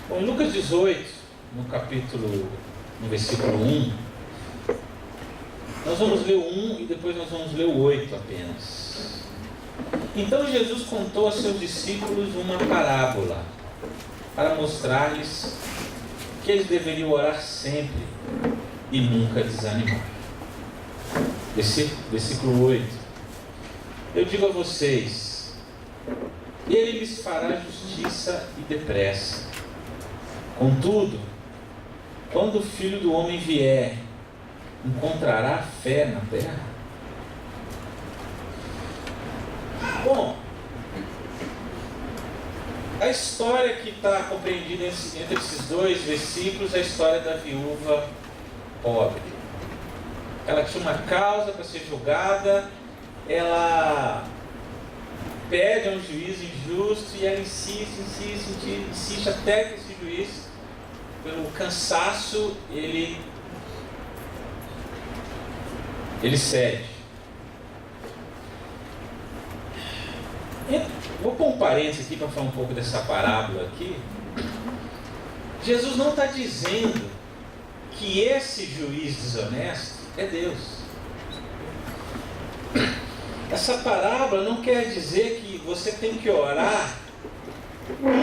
Bom, em Lucas 18, no versículo 1, nós vamos ler o 1 e depois nós vamos ler o 8 apenas. Então Jesus contou aos seus discípulos uma parábola para mostrar-lhes que eles deveriam orar sempre e nunca desanimar. Versículo 8. Eu digo a vocês, ele lhes fará justiça e depressa. Contudo, quando o Filho do Homem vier, encontrará fé na terra? Bom, a história que está compreendida entre esses dois versículos é a história da viúva pobre. Ela tinha uma causa para ser julgada, ela pede a um juiz injusto e ela insiste até que esse juiz, pelo cansaço, ele cede. Vou pôr um parênteses aqui para falar um pouco dessa parábola aqui. Jesus não está dizendo que esse juiz desonesto é Deus. Essa parábola não quer dizer que você tem que orar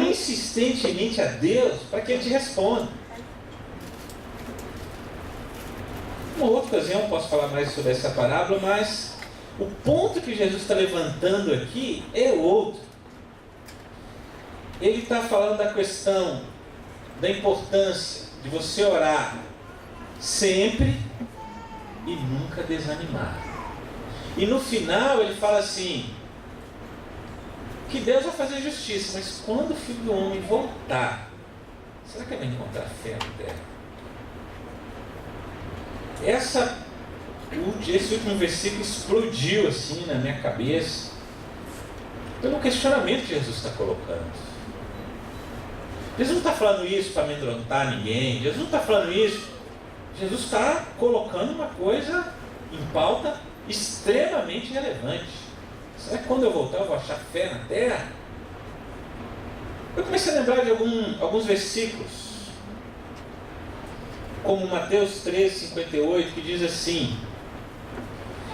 insistentemente a Deus para que Ele te responda. Uma outra ocasião eu posso falar mais sobre essa parábola, mas o ponto que Jesus está levantando aqui é outro. Ele está falando da questão da importância de você orar sempre e nunca desanimar. E no final ele fala assim, que Deus vai fazer justiça, mas quando o Filho do Homem voltar, será que ele vai encontrar fé na terra? Esse último versículo explodiu assim na minha cabeça, pelo questionamento que Jesus está colocando. Jesus não está falando isso para amedrontar ninguém, Jesus não está falando isso, Jesus está colocando uma coisa em pauta extremamente relevante. Será que quando eu voltar eu vou achar fé na terra? Eu comecei a lembrar de alguns versículos, como Mateus 13:58, que diz assim: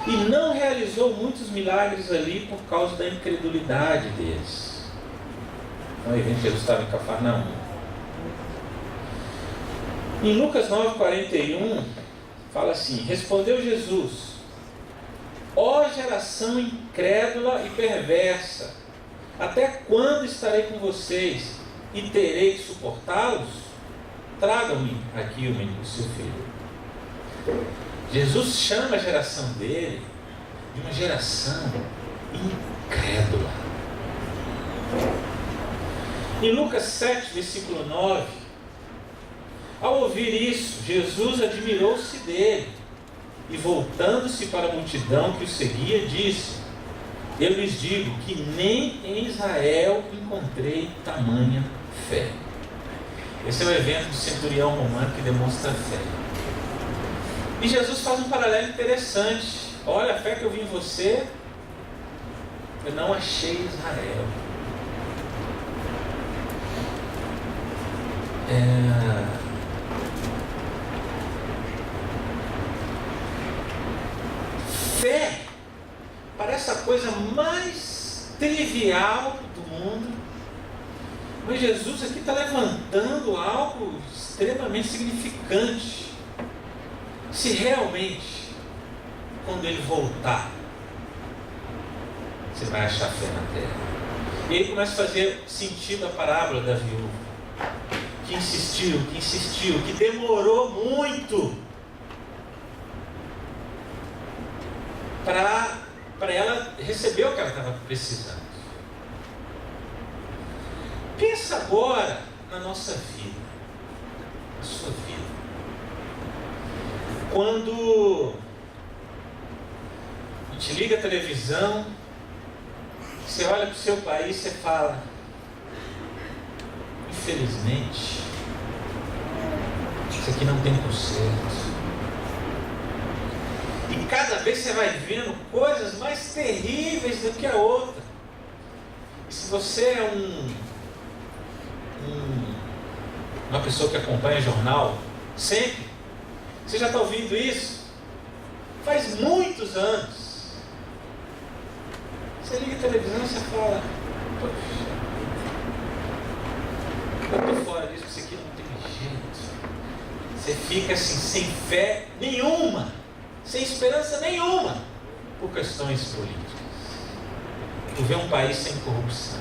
e não realizou muitos milagres ali por causa da incredulidade deles. Então, Jesus estava em Cafarnaum. Em Lucas 9:41 fala assim: respondeu Jesus: ó geração incrédula e perversa, até quando estarei com vocês e terei que suportá-los? Tragam-me aqui o seu filho. Jesus chama a geração dele de uma geração incrédula. Em Lucas 7, versículo 9, ao ouvir isso, Jesus admirou-se dele e, voltando-se para a multidão que o seguia, disse: eu lhes digo que nem em Israel encontrei tamanha fé. Esse é o evento do centurião romano que demonstra fé. E Jesus faz um paralelo interessante. Olha, a fé que eu vi em você, eu não achei em Israel. Fé parece a coisa mais trivial do mundo, mas Jesus aqui está levantando algo extremamente significante. Se realmente, quando ele voltar, você vai achar fé na terra. E aí começa a fazer sentido a parábola da viúva, que insistiu, que demorou muito para ela receber o que ela estava precisando. Pensa agora na nossa vida, na sua vida. Quando a gente liga a televisão, você olha para o seu país e você fala: infelizmente, isso aqui não tem conserto. E cada vez você vai vendo coisas mais terríveis do que a outra. E se você é um uma pessoa que acompanha jornal, sempre. Você já está ouvindo isso? Faz muitos anos. Você liga a televisão e você fala, poxa, eu estou fora disso, isso aqui não tem jeito. Você fica assim, sem fé nenhuma, sem esperança nenhuma, por questões políticas. Tu vê um país sem corrupção.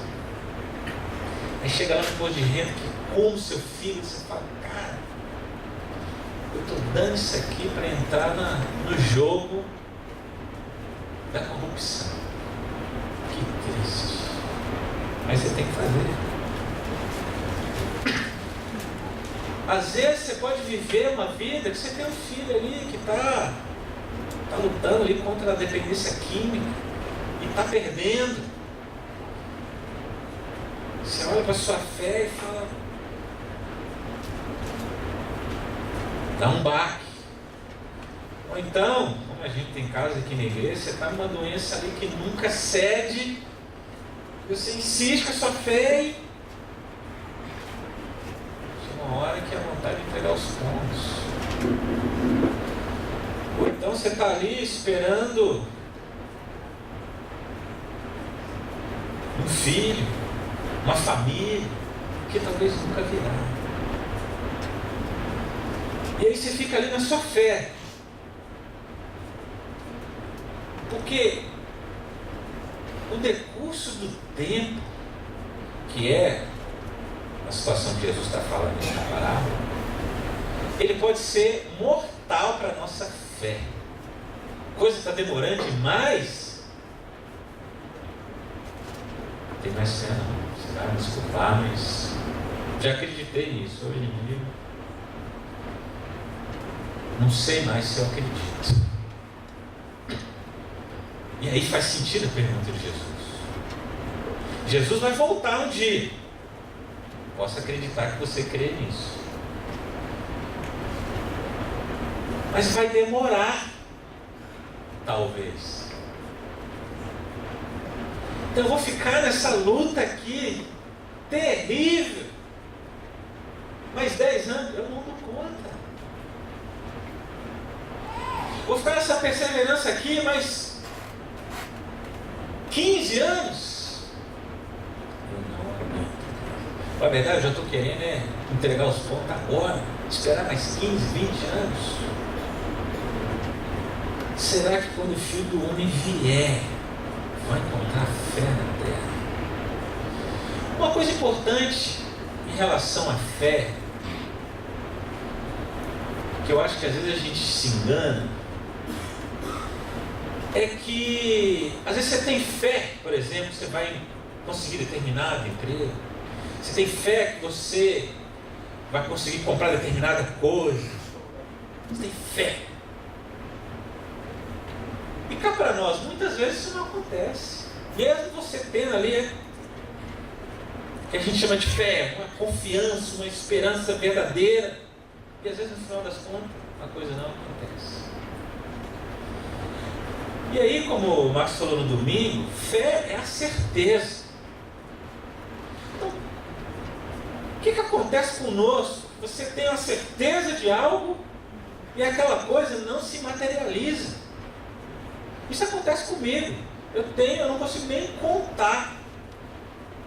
Aí chega lá no imposto de renda que come seu filho, você fala, cara, eu estou dando isso aqui para entrar no jogo da corrupção. Que triste. Mas você tem que fazer. Às vezes você pode viver uma vida que você tem um filho ali que está lutando ali contra a dependência química e está perdendo. Você olha para a sua fé e fala, dá um baque. Ou então, como a gente tem casos aqui na igreja, você está numa doença ali que nunca cede, você insiste com a sua fé e chega uma hora que é a vontade de entregar os pontos. Ou então você está ali esperando um filho, uma família, que talvez nunca virá. E aí você fica ali na sua fé. Porque o decurso do tempo, que é a situação que Jesus está falando na parábola, ele pode ser mortal para a nossa fé. A coisa está demorando demais. Não tem mais fé não. Você vai me desculpar, mas já acreditei nisso. Hoje em dia não sei mais se eu acredito. E aí faz sentido a pergunta de Jesus. Jesus vai voltar um dia. Posso acreditar que você crê nisso. Mas vai demorar. Talvez. Então eu vou ficar nessa luta aqui. Terrível. Mais 10 anos, eu não dou conta. Vou ficar nessa perseverança aqui, mais 15 anos. Eu não aguento. Na verdade, eu já estou querendo entregar os pontos agora. Esperar mais 15, 20 anos. Será que quando o Filho do Homem vier, vai encontrar fé na terra? Uma coisa importante em relação à fé, que eu acho que às vezes a gente se engana, é que às vezes você tem fé, por exemplo, você vai conseguir determinado emprego, você tem fé que você vai conseguir comprar determinada coisa, você tem fé. E cá para nós, muitas vezes isso não acontece. Mesmo você tendo ali, que a gente chama de fé, uma confiança, uma esperança verdadeira, e às vezes no final das contas, a coisa não acontece. E aí, como o Marcos falou no domingo, fé é a certeza. Então, o que acontece conosco? Você tem a certeza de algo e aquela coisa não se materializa. Isso acontece comigo. Eu não consigo nem contar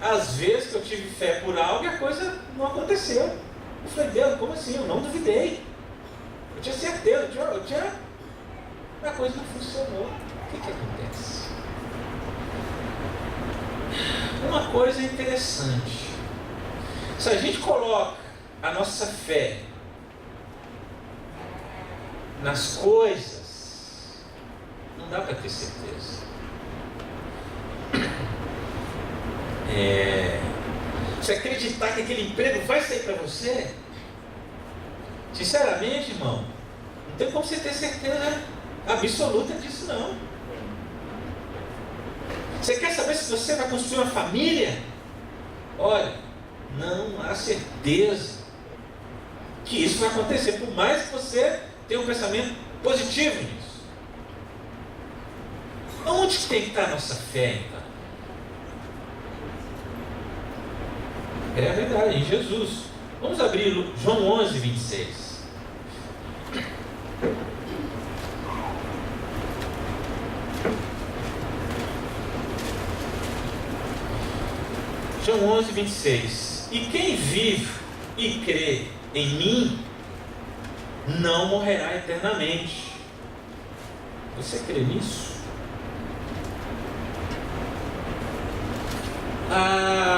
as vezes que eu tive fé por algo e a coisa não aconteceu. Eu falei, Deus, como assim? Eu não duvidei. Eu tinha certeza, a coisa não funcionou. O que acontece? Uma coisa interessante. Se a gente coloca a nossa fé nas coisas, não dá para ter certeza. Você acreditar que aquele emprego vai sair para você, sinceramente, irmão, não tem como você ter certeza absoluta disso, não. Você quer saber se você vai construir uma família? Olha, não há certeza que isso vai acontecer, por mais que você tenha um pensamento positivo nisso. Onde que tem que estar a nossa fé, então? É a verdade, em Jesus. Vamos abrir João 11, 26. João 11, 26. E quem vive e crê em mim, não morrerá eternamente. Você crê nisso?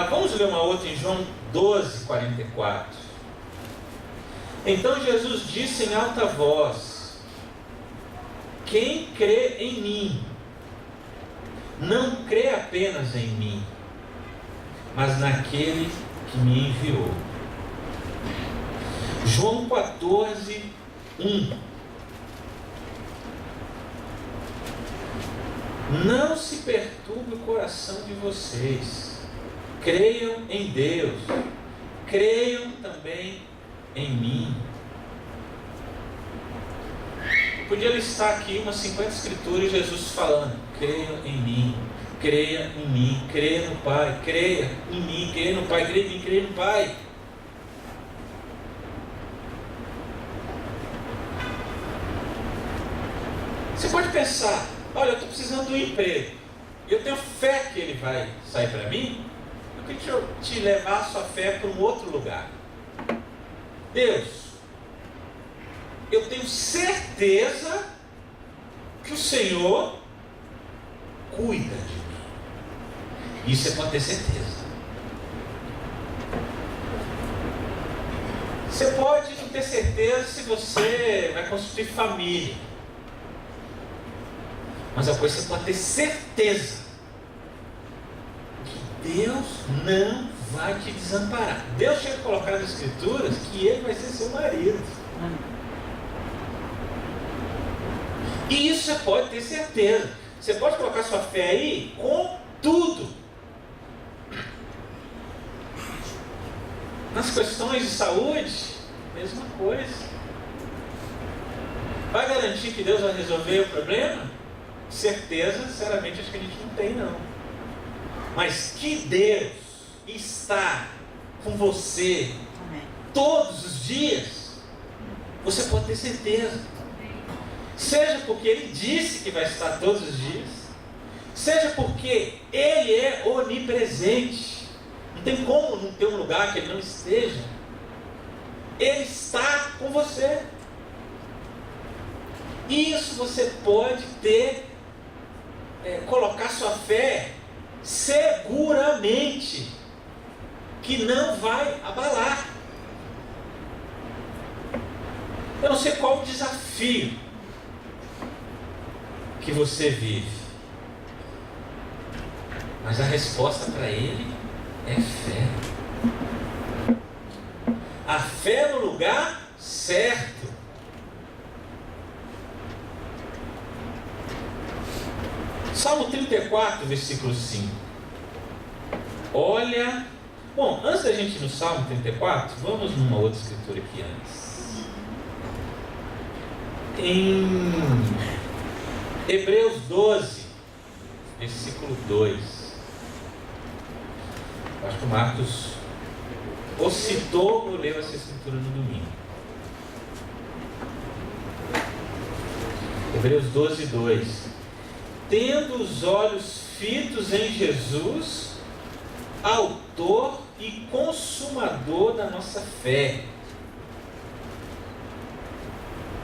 Vamos ler uma outra em João 12, 44. Então Jesus disse em alta voz: quem crê em mim, não crê apenas em mim, mas naquele que me enviou. João 14, 1. Não se perturbe o coração de vocês. Creiam em Deus, creiam também em mim. Podia listar aqui umas 50 escrituras, Jesus falando: creiam em mim, creia em mim, creia no Pai, creia em mim, creia no Pai, creia em mim, creia no Pai. Você pode pensar: olha, eu estou precisando de um emprego, eu tenho fé que ele vai sair para mim. Eu queria te levar a sua fé para um outro lugar. Deus, eu tenho certeza que o Senhor cuida de mim. Isso você pode ter certeza. Você pode não ter certeza se você vai construir família, mas uma coisa você pode ter certeza: Deus não vai te desamparar. Deus tinha que colocar nas escrituras que Ele vai ser seu marido. E isso você pode ter certeza. Você pode colocar sua fé aí com tudo. Nas questões de saúde, mesma coisa. Vai garantir que Deus vai resolver o problema? Certeza, sinceramente, acho que a gente não tem, não. Mas que Deus está com você todos os dias, você pode ter certeza. Seja porque Ele disse que vai estar todos os dias, seja porque Ele é onipresente. Não tem como não ter um lugar que Ele não esteja. Ele está com você. Isso você pode ter, colocar sua fé seguramente, que não vai abalar. Eu não sei qual o desafio que você vive, mas a resposta para ele é fé. A fé no lugar certo. Salmo 34, versículo 5. Olha. Bom, antes da gente ir no Salmo 34, vamos numa outra escritura aqui antes. Em Hebreus 12, versículo 2. Acho que o Marcos ou citou ou leu essa escritura no domingo. Hebreus 12, 2. Tendo os olhos fitos em Jesus, autor e consumador da nossa fé.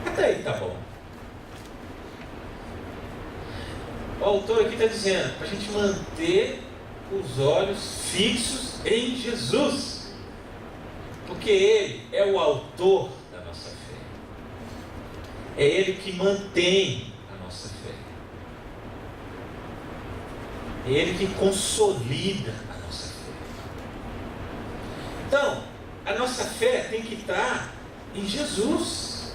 Até aí tá bom. O autor aqui está dizendo para a gente manter os olhos fixos em Jesus, porque Ele é o autor da nossa fé. É Ele que mantém a nossa fé. É Ele que consolida a nossa fé. Então, a nossa fé tem que estar em Jesus,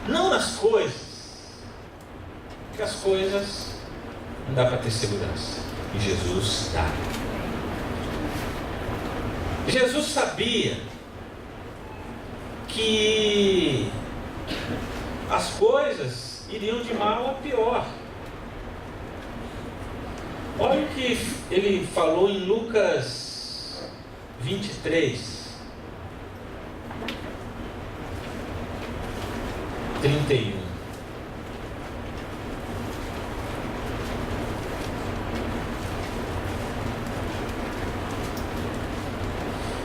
não nas coisas, porque as coisas não dá para ter segurança, e Jesus dá. Jesus sabia que as coisas iriam de mal a pior. Olha o que ele falou em Lucas 23. 31.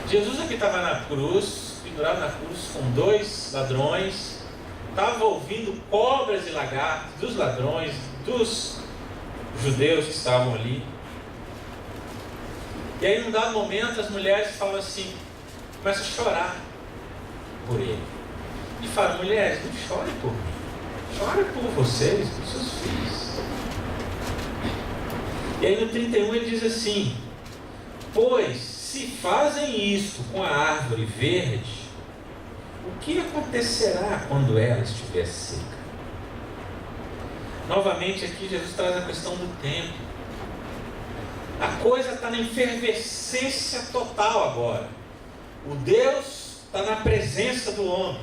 Jesus aqui estava na cruz, pendurado na cruz com 2 ladrões, estava ouvindo cobras e lagartos dos ladrões, dos judeus que estavam ali. E aí, num dado momento, as mulheres falam assim, começam a chorar por ele. E falam, mulheres, não chorem por mim, chorem por vocês, por seus filhos. E aí no 31 ele diz assim, pois se fazem isto com a árvore verde, o que acontecerá quando ela estiver seca? Novamente aqui Jesus traz a questão do tempo. A coisa está na efervescência total agora. O Deus está na presença do homem.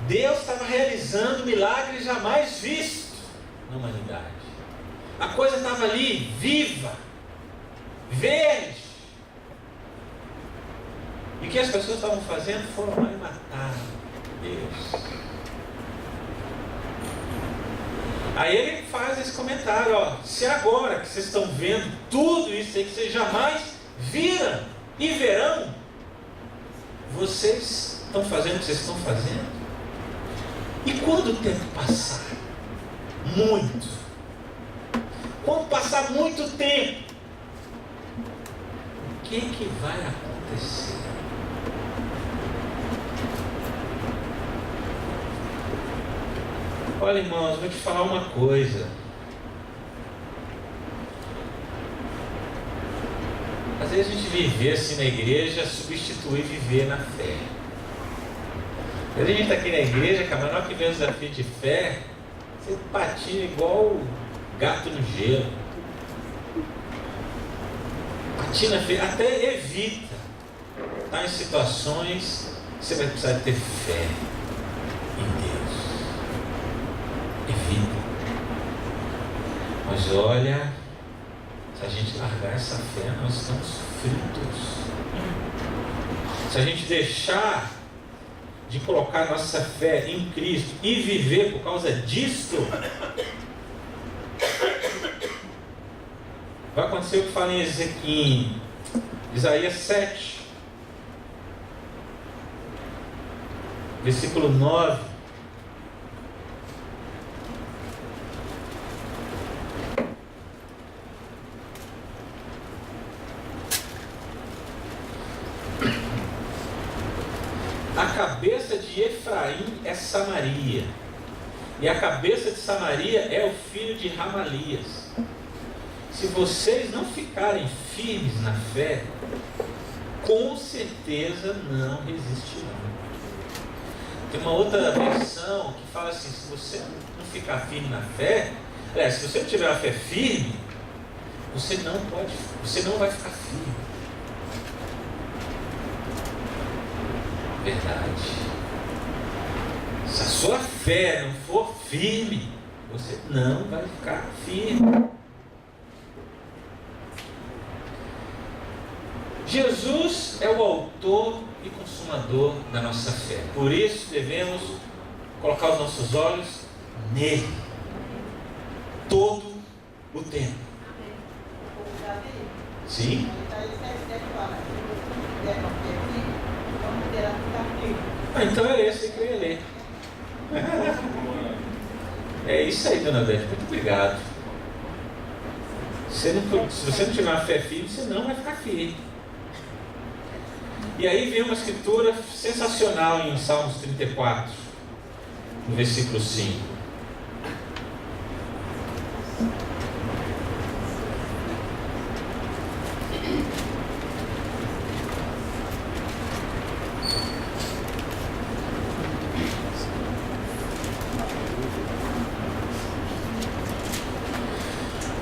Deus estava realizando milagres jamais vistos na humanidade. A coisa estava ali, viva, verde. E o que as pessoas estavam fazendo? Foram lá e mataram Deus. Aí ele faz esse comentário, ó, se agora que vocês estão vendo tudo isso aí que vocês jamais viram e verão, vocês estão fazendo o que vocês estão fazendo? E quando o tempo passar muito, quando passar muito tempo, o que vai acontecer? Olha, irmãos, vou te falar uma coisa. Às vezes a gente viver assim na igreja substitui viver na fé. Às vezes a gente está aqui na igreja, cara, mas na hora que vem o desafio de fé, você patina igual gato no gelo. Patina feio, até evita estar em situações que você vai precisar ter fé em Deus. Evita. Mas olha, se a gente largar essa fé, nós estamos fritos. Se a gente deixar de colocar nossa fé em Cristo e viver por causa disto, vai acontecer o que fala em Isaías 7, versículo 9. A cabeça de Efraim é Samaria, e a cabeça de Samaria é o filho de Ramalias. Se vocês não ficarem firmes na fé, com certeza não resistirão. Tem uma outra versão que fala assim, se você não ficar firme na fé, se você não tiver a fé firme, você não vai ficar firme. Verdade. Se a sua fé não for firme, você não vai ficar firme. Jesus é o autor e consumador da nossa fé. Por isso devemos colocar os nossos olhos nele todo o tempo. Sim? Então era esse que eu ia ler. É isso aí, dona Beth. Muito obrigado. Se você não tiver uma fé firme, você não vai ficar firme. E aí vem uma escritura sensacional em Salmos 34, no versículo 5.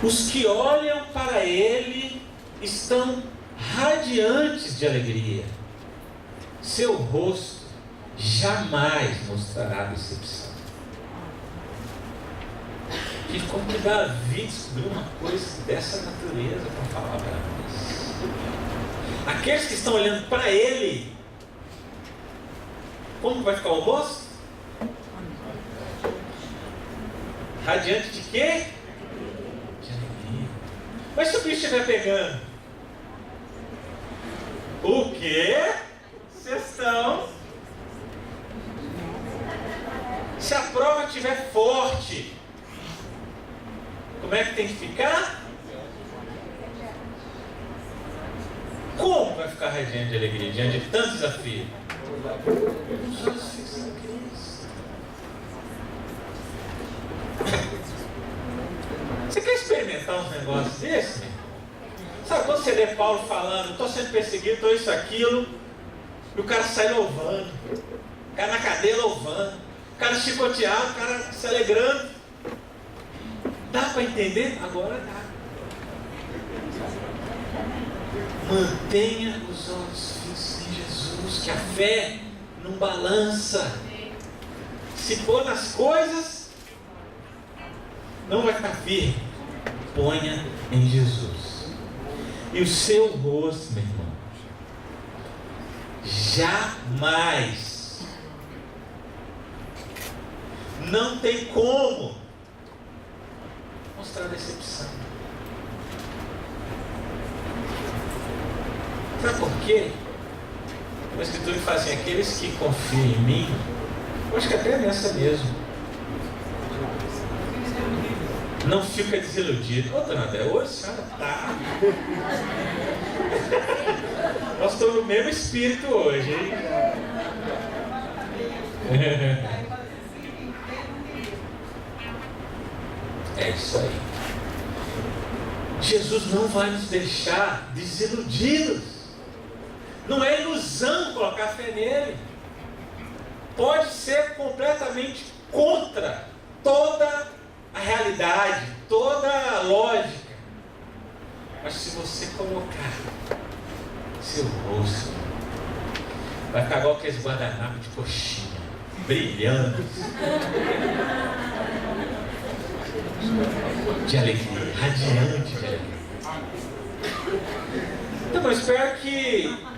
Os que olham para ele estão radiantes de alegria. Seu rosto jamais mostrará decepção. E como que Davi descobriu uma coisa dessa natureza para falar para nós? Aqueles que estão olhando para ele, como vai ficar o rosto? Radiante de quê? De alegria. Mas se o bicho estiver pegando, o quê? Vocês estão. Se a prova estiver forte, como é que tem que ficar? Como vai ficar radiante de alegria diante de tanto desafio? Você quer experimentar uns negócios desses? Sabe quando você lê Paulo falando, estou sendo perseguido, estou isso, aquilo, e o cara sai louvando, o cara na cadeia louvando, o cara chicoteado, o cara se alegrando. Dá para entender? Agora dá. Mantenha os olhos fixos em Jesus, que a fé não balança. Se for nas coisas, não vai ficar firme. Ponha em Jesus. E o seu rosto, meu irmão, jamais, não tem como mostrar decepção. Sabe por quê? A Escritura fala assim: aqueles que confiam em mim, eu acho que até nessa mesmo, não fica desiludido. Ô, dona Adé, hoje a senhora tá. Nós estamos no mesmo espírito hoje, hein? É isso aí. Jesus não vai nos deixar desiludidos. Não é ilusão colocar fé nele. Pode ser completamente contra toda a realidade, toda a lógica. Mas se você colocar seu rosto, vai ficar igual aqueles guardanapos de coxinha, brilhando de alegria, radiante de alegria. Então eu espero que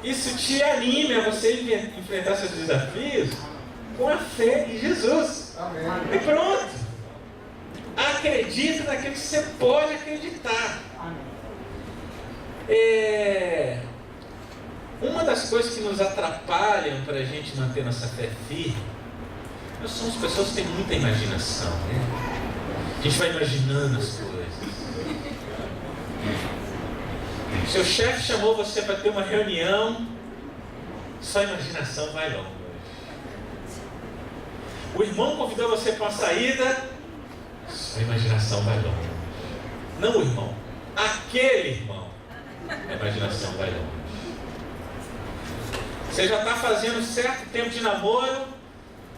isso te anime a você enfrentar seus desafios com a fé em Jesus. Amém. E pronto. Acredita naquilo que você pode acreditar. Uma das coisas que nos atrapalham para a gente manter nossa fé firme, nós somos pessoas que têm muita imaginação, né? A gente vai imaginando as coisas. Seu chefe chamou você para ter uma reunião, sua imaginação vai longe. O irmão convidou você para uma saída, sua imaginação vai longe. Não o irmão, aquele irmão, a imaginação vai longe. Você já está fazendo certo tempo de namoro,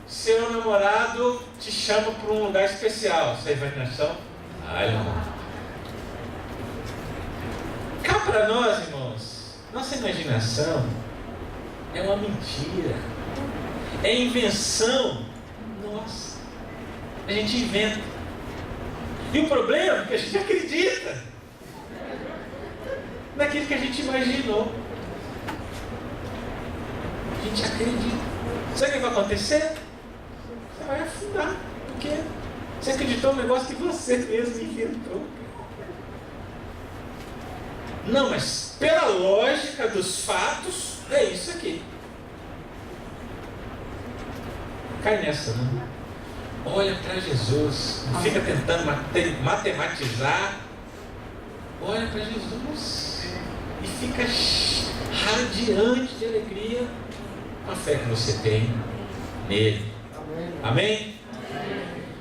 seu namorado te chama para um lugar especial, sua imaginação vai longe. Cá para nós, irmãos, nossa imaginação é uma mentira, é invenção nossa. A gente inventa. E o problema é que a gente acredita naquilo que a gente imaginou. A gente acredita. Sabe o que vai acontecer? Você vai afundar. Porque você acreditou no negócio que você mesmo inventou. Não, mas pela lógica dos fatos, é isso aqui. Cai nessa, não? Olha para Jesus. Não fica tentando matematizar. Olha para Jesus. E fica radiante de alegria com a fé que você tem nele. Amém? Amém?